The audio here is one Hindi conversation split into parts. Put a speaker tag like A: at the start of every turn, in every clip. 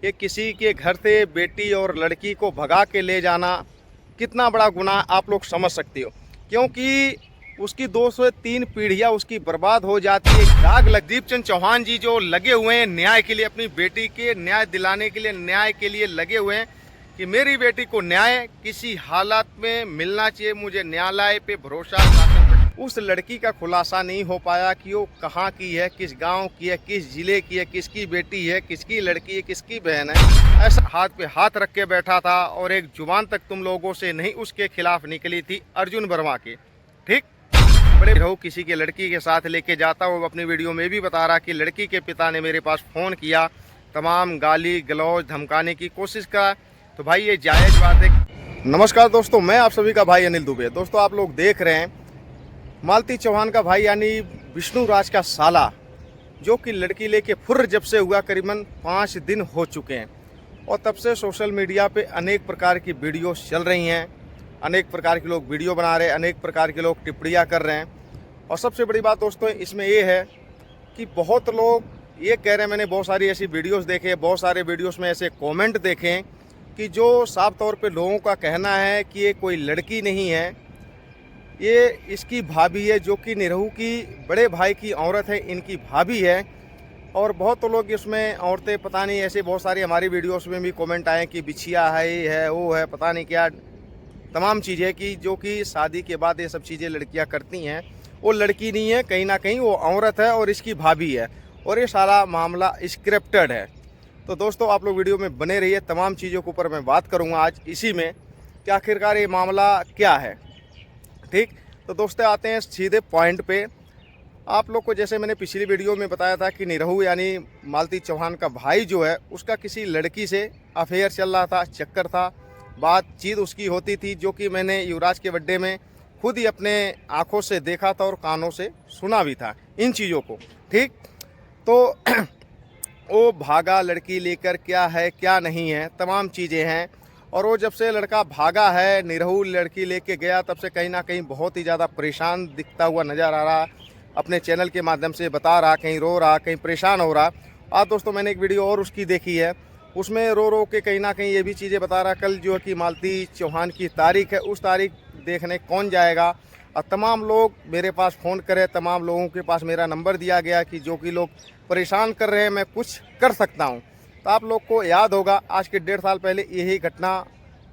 A: कि किसी के घर से बेटी और लड़की को भगा के ले जाना कितना बड़ा गुनाह आप लोग समझ सकते हो, क्योंकि उसकी 2 से 3 पीढ़ियां उसकी बर्बाद हो जाती है। दाग लग दीप चंद चौहान जी जो लगे हुए हैं न्याय के लिए, अपनी बेटी के न्याय दिलाने के लिए, न्याय के लिए लगे हुए हैं कि मेरी बेटी को न्याय किसी हालत में मिलना चाहिए, मुझे न्यायालय पे भरोसा। उस लड़की का खुलासा नहीं हो पाया कि वो कहाँ की है, किस गांव की है, किस जिले की है, किसकी बेटी है, किसकी लड़की है, किसकी बहन है। ऐसा हाथ पे हाथ रख के बैठा था और एक जुबान तक तुम लोगों से नहीं उसके खिलाफ निकली थी अर्जुन वर्मा की। ठीक, बड़े रहो किसी के लड़की के साथ लेके जाता हूँ। अपनी वीडियो में भी बता रहा कि लड़की के पिता ने मेरे पास फ़ोन किया, तमाम गाली गलौज धमकाने की कोशिश करा, तो भाई ये जायज़ बात है। नमस्कार दोस्तों, मैं आप सभी का भाई अनिल दुबे। दोस्तों आप लोग देख रहे हैं मालती चौहान का भाई यानी विष्णु राज का साला, जो कि लड़की लेके फुर्र जब से हुआ करीबन 5 दिन हो चुके हैं और तब से सोशल मीडिया पे अनेक प्रकार की वीडियो चल रही हैं, अनेक प्रकार के लोग वीडियो बना रहे हैं, अनेक प्रकार के लोग टिप्पणियाँ कर रहे हैं। और सबसे बड़ी बात दोस्तों इसमें ये है कि बहुत लोग ये कह रहे हैं, मैंने बहुत सारी ऐसी वीडियोस देखे, बहुत सारे वीडियोस में ऐसे कमेंट देखे हैं कि जो साफ तौर पे लोगों का कहना है कि ये कोई लड़की नहीं है, ये इसकी भाभी है, जो कि निरहू की बड़े भाई की औरत है, इनकी भाभी है। और बहुत तो लोग इसमें औरतें पता नहीं ऐसे बहुत सारी हमारी वीडियोस में भी कमेंट आए कि बिछिया है, ये है, वो है, पता नहीं क्या तमाम चीज़ें कि जो कि शादी के बाद ये सब चीज़ें लड़कियां करती हैं। वो लड़की नहीं है, कहीं ना कहीं वो औरत है और इसकी भाभी है और ये सारा मामला स्क्रिप्टेड है। तो दोस्तों आप लोग वीडियो में बने रहिए, तमाम चीज़ों के ऊपर मैं बात करूँगा आज इसी में कि आखिरकार ये मामला क्या है। ठीक, तो दोस्तों आते हैं सीधे पॉइंट पे। आप लोग को जैसे मैंने पिछली वीडियो में बताया था कि निरहू यानी मालती चौहान का भाई जो है उसका किसी लड़की से अफेयर चल रहा था, चक्कर था, बातचीत उसकी होती थी, जो कि मैंने युवराज के बर्थडे में खुद ही अपने आंखों से देखा था और कानों से सुना भी था इन चीज़ों को। ठीक, तो वो भागा लड़की लेकर, क्या है क्या नहीं है, तमाम चीज़ें हैं। और वो जब से लड़का भागा है, निरहू लड़की लेके गया, तब से कहीं ना कहीं बहुत ही ज़्यादा परेशान दिखता हुआ नज़र आ रहा। अपने चैनल के माध्यम से बता रहा, कहीं रो रहा, कहीं परेशान हो रहा। आज दोस्तों मैंने एक वीडियो और उसकी देखी है, उसमें रो रो के कहीं ना कहीं ये भी चीज़ें बता रहा, कल जो है कि मालती चौहान की तारीख है, उस तारीख देखने कौन जाएगा। और तमाम लोग मेरे पास फ़ोन करे, तमाम लोगों के पास मेरा नंबर दिया गया कि जो कि लोग परेशान कर रहे हैं, मैं कुछ कर सकता हूँ। तो आप लोग को याद होगा आज के 1.5 साल पहले यही घटना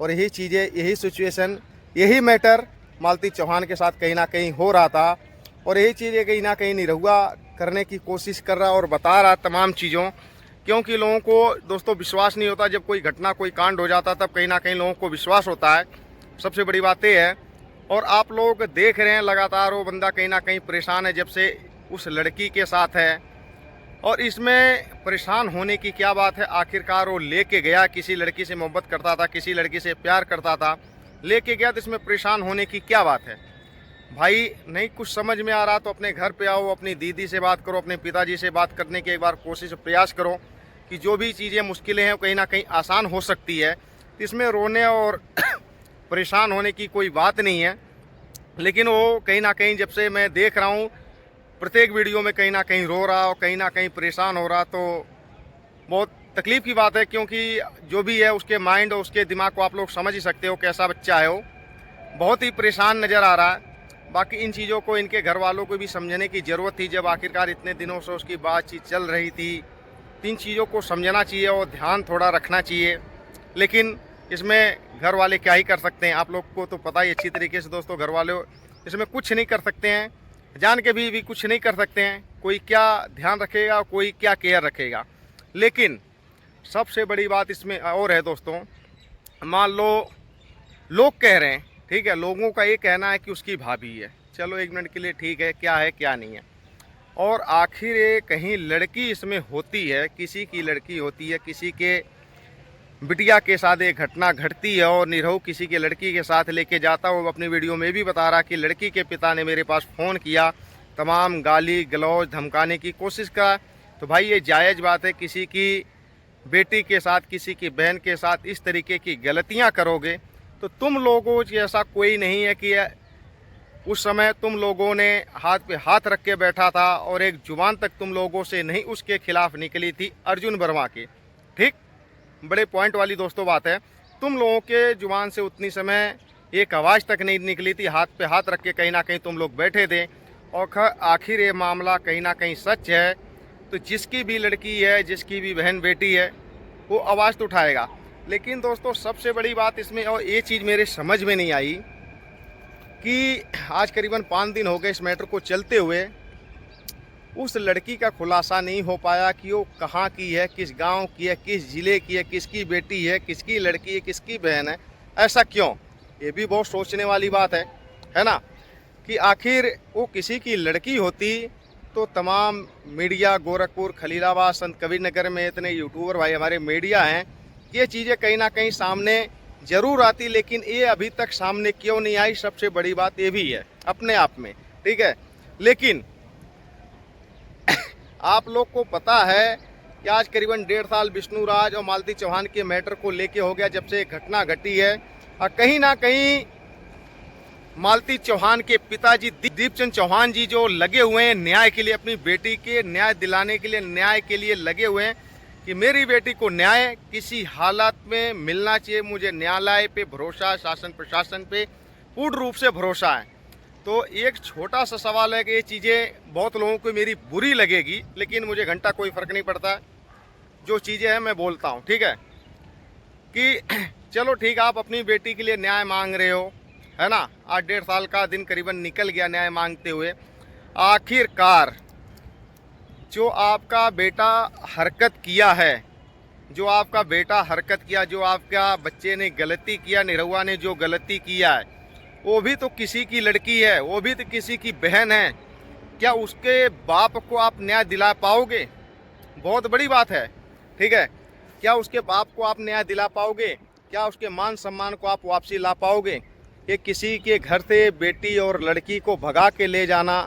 A: और यही चीज़ें, यही सिचुएशन, यही मैटर मालती चौहान के साथ कहीं ना कहीं हो रहा था। और यही चीज़ें कहीं ना कहीं निरहुआ करने की कोशिश कर रहा और बता रहा तमाम चीज़ों, क्योंकि लोगों को दोस्तों विश्वास नहीं होता। जब कोई घटना, कोई कांड हो जाता तब कहीं ना कहीं लोगों को विश्वास होता है। सबसे बड़ी बात ये है। और आप लोग देख रहे हैं लगातार वो बंदा कहीं ना कहीं परेशान है जब से उस लड़की के साथ है। और इसमें परेशान होने की क्या बात है, आखिरकार वो लेके गया, किसी लड़की से मोहब्बत करता था, किसी लड़की से प्यार करता था, लेके गया, तो इसमें परेशान होने की क्या बात है भाई। नहीं कुछ समझ में आ रहा तो अपने घर पे आओ, अपनी दीदी से बात करो, अपने पिताजी से बात करने की एक बार कोशिश प्रयास करो कि जो भी चीज़ें मुश्किलें हैं कहीं ना कहीं आसान हो सकती है। इसमें रोने और परेशान होने की कोई बात नहीं है। लेकिन वो कहीं ना कहीं जब से मैं देख रहा हूँ प्रत्येक वीडियो में कहीं ना कहीं रो रहा और कहीं ना कहीं परेशान हो रहा, तो बहुत तकलीफ़ की बात है। क्योंकि जो भी है उसके माइंड और उसके दिमाग को आप लोग समझ ही सकते हो कैसा बच्चा है वो, बहुत ही परेशान नज़र आ रहा है। बाकी इन चीज़ों को इनके घर वालों को भी समझने की ज़रूरत थी, जब आखिरकार इतने दिनों से उसकी बातचीत चल रही थी। इन चीज़ों को समझना चाहिए और ध्यान थोड़ा रखना चाहिए। लेकिन इसमें घर वाले क्या ही कर सकते हैं, आप लोग को तो पता ही अच्छी तरीके से दोस्तों, घर वाले इसमें कुछ नहीं कर सकते हैं, जान के भी कुछ नहीं कर सकते हैं। कोई क्या ध्यान रखेगा, कोई क्या केयर रखेगा। लेकिन सबसे बड़ी बात इसमें और है दोस्तों, मान लो लोग कह रहे हैं, ठीक है, लोगों का ये कहना है कि उसकी भाभी है, चलो 1 मिनट के लिए ठीक है, क्या है क्या नहीं है। और आखिर ये कहीं लड़की इसमें होती है, किसी की लड़की होती है, किसी के बिटिया के साथ एक घटना घटती है और निरहू किसी के लड़की के साथ लेके जाता हो। अपनी वीडियो में भी बता रहा कि लड़की के पिता ने मेरे पास फ़ोन किया, तमाम गाली गलौज धमकाने की कोशिश करा। तो भाई ये जायज़ बात है, किसी की बेटी के साथ, किसी की बहन के साथ इस तरीके की गलतियां करोगे तो तुम लोगों जैसा कोई नहीं है कि उस समय तुम लोगों ने हाथ पे हाथ रख के बैठा था और एक जुबान तक तुम लोगों से नहीं उसके खिलाफ निकली थी अर्जुन वर्मा की। ठीक, बड़े पॉइंट वाली दोस्तों बात है, तुम लोगों के जुबान से उतनी समय एक आवाज़ तक नहीं निकली थी, हाथ पे हाथ रख के कहीं ना कहीं तुम लोग बैठे थे। और आखिर ये मामला कहीं ना कहीं सच है, तो जिसकी भी लड़की है, जिसकी भी बहन बेटी है, वो आवाज़ तो उठाएगा। लेकिन दोस्तों सबसे बड़ी बात इसमें, और ये चीज़ मेरे समझ में नहीं आई कि आज करीबन 5 दिन हो गए इस मैटर को चलते हुए, उस लड़की का खुलासा नहीं हो पाया कि वो कहाँ की है, किस गांव की है, किस ज़िले की है, किसकी बेटी है, किसकी लड़की है, किसकी बहन है। ऐसा क्यों? ये भी बहुत सोचने वाली बात है ना। कि आखिर वो किसी की लड़की होती तो तमाम मीडिया, गोरखपुर, खलीलाबाद, संत कबीर नगर में इतने यूट्यूबर भाई हमारे मीडिया हैं, ये चीज़ें कहीं ना कहीं सामने ज़रूर आती, लेकिन ये अभी तक सामने क्यों नहीं आई, सबसे बड़ी बात ये भी है अपने आप में, ठीक है। लेकिन आप लोग को पता है कि आज करीबन 1.5 साल विष्णु राज और मालती चौहान के मैटर को लेके हो गया, जब से एक घटना घटी है। और कहीं ना कहीं मालती चौहान के पिताजी दीपचंद चौहान जी जो लगे हुए हैं न्याय के लिए, अपनी बेटी के न्याय दिलाने के लिए, न्याय के लिए लगे हुए हैं कि मेरी बेटी को न्याय किसी हालत में मिलना चाहिए। मुझे न्यायालय पे भरोसा, शासन प्रशासन पे पूर्ण रूप से भरोसा है। तो एक छोटा सा सवाल है कि ये चीज़ें बहुत लोगों को मेरी बुरी लगेगी, लेकिन मुझे घंटा कोई फ़र्क नहीं पड़ता, जो चीज़ें हैं मैं बोलता हूँ, ठीक है। कि चलो ठीक है, आप अपनी बेटी के लिए न्याय मांग रहे हो, है ना। आज 1.5 साल का दिन करीबन निकल गया न्याय मांगते हुए। आखिरकार जो आपका बेटा हरकत किया है, जो आपका बेटा हरकत किया, जो आपका बच्चे ने गलती किया, निरहुआ ने जो गलती किया है, वो भी तो किसी की लड़की है, वो भी तो किसी की बहन है। क्या उसके बाप को आप न्याय दिला पाओगे? बहुत बड़ी बात है, ठीक है। क्या उसके बाप को आप न्याय दिला पाओगे? क्या उसके मान सम्मान को आप वापसी ला पाओगे? कि किसी के घर से बेटी और लड़की को भगा के ले जाना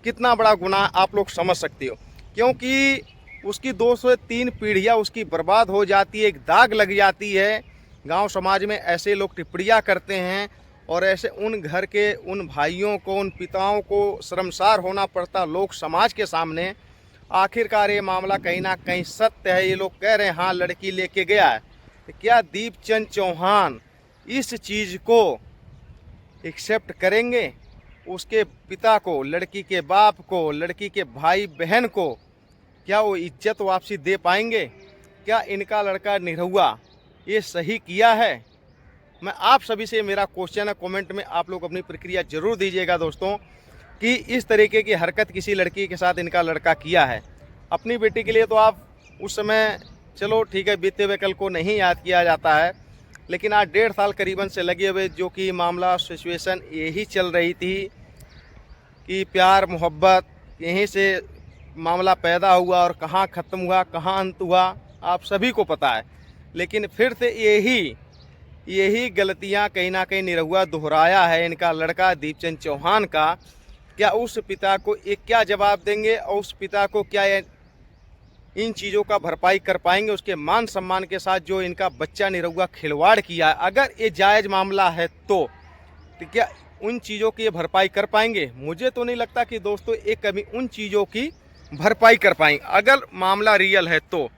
A: कितना बड़ा गुनाह आप लोग समझ सकते हो। क्योंकि उसकी 2 से 3 पीढ़ियाँ उसकी बर्बाद हो जाती है, एक दाग लग जाती है। गांव समाज में ऐसे लोग टिप्पणियाँ करते हैं और ऐसे उन घर के उन भाइयों को, उन पिताओं को शर्मसार होना पड़ता लोग समाज के सामने। आखिरकार ये मामला कहीं ना कहीं सत्य है। ये लोग कह रहे हैं हाँ लड़की लेके गया है, तो क्या दीपचंद चौहान इस चीज़ को एक्सेप्ट करेंगे? उसके पिता को, लड़की के बाप को, लड़की के भाई बहन को क्या वो इज्जत वापसी दे पाएंगे? क्या इनका लड़का निरहुआ ये सही किया है? मैं आप सभी से मेरा क्वेश्चन है, कमेंट में आप लोग अपनी प्रक्रिया जरूर दीजिएगा दोस्तों, कि इस तरीके की हरकत किसी लड़की के साथ इनका लड़का किया है। अपनी बेटी के लिए तो आप उस समय चलो ठीक है, बीते हुए कल को नहीं याद किया जाता है, लेकिन आज 1.5 साल करीबन से लगे हुए जो कि मामला सिचुएशन यही चल रही थी कि प्यार मोहब्बत यहीं से मामला पैदा हुआ और कहाँ ख़त्म हुआ, कहाँ अंत हुआ, आप सभी को पता है। लेकिन फिर से यही गलतियां कहीं ना कहीं निरहुआ दोहराया है इनका लड़का दीपचंद चौहान का। क्या उस पिता को एक क्या जवाब देंगे और उस पिता को क्या इन चीज़ों का भरपाई कर पाएंगे? उसके मान सम्मान के साथ जो इनका बच्चा निरहुआ खिलवाड़ किया है, अगर ये जायज़ मामला है तो क्या उन चीज़ों की भरपाई कर पाएंगे? मुझे तो नहीं लगता कि दोस्तों एक कभी उन चीज़ों की भरपाई कर पाएंगे अगर मामला रियल है तो।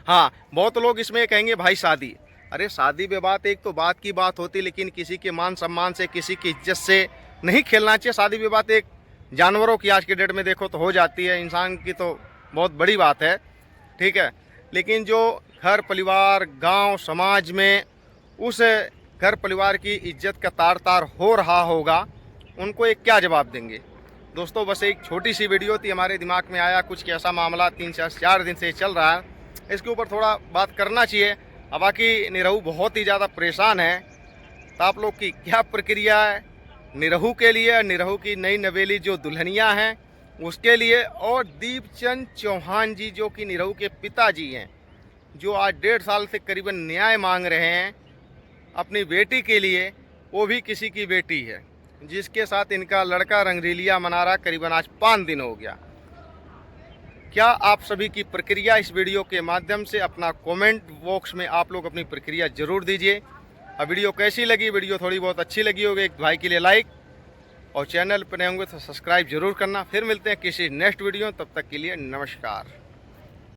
A: हाँ, बहुत लोग इसमें कहेंगे भाई शादी, अरे शादी विवाह एक तो बात की बात होती, लेकिन किसी के मान सम्मान से, किसी की इज्जत से नहीं खेलना चाहिए। शादी विवाह एक जानवरों की आज के डेट में देखो तो हो जाती है, इंसान की तो बहुत बड़ी बात है, ठीक है। लेकिन जो घर परिवार, गांव समाज में उस घर परिवार की इज्जत का तार तार हो रहा होगा, उनको एक क्या जवाब देंगे? दोस्तों बस एक छोटी सी वीडियो थी, हमारे दिमाग में आया कुछ कैसा मामला 3-4 दिन से चल रहा है, इसके ऊपर थोड़ा बात करना चाहिए। अब बाकी निरहू बहुत ही ज़्यादा परेशान है, तो आप लोग की क्या प्रक्रिया है निरहू के लिए, निरहू की नई नवेली जो दुल्हनियाँ हैं उसके लिए, और दीपचंद चौहान जी जो कि निरहू के पिताजी हैं, जो आज 1.5 साल से करीबन न्याय मांग रहे हैं अपनी बेटी के लिए, वो भी किसी की बेटी है जिसके साथ इनका लड़का रंगरेलिया मना रहा करीबन आज 5 दिन हो गया। क्या आप सभी की प्रक्रिया इस वीडियो के माध्यम से अपना कमेंट बॉक्स में आप लोग अपनी प्रक्रिया जरूर दीजिए। अब वीडियो कैसी लगी? वीडियो थोड़ी बहुत अच्छी लगी होगी एक भाई के लिए लाइक, और चैनल पर नए होंगे तो सब्सक्राइब जरूर करना। फिर मिलते हैं किसी नेक्स्ट वीडियो, तब तक के लिए नमस्कार।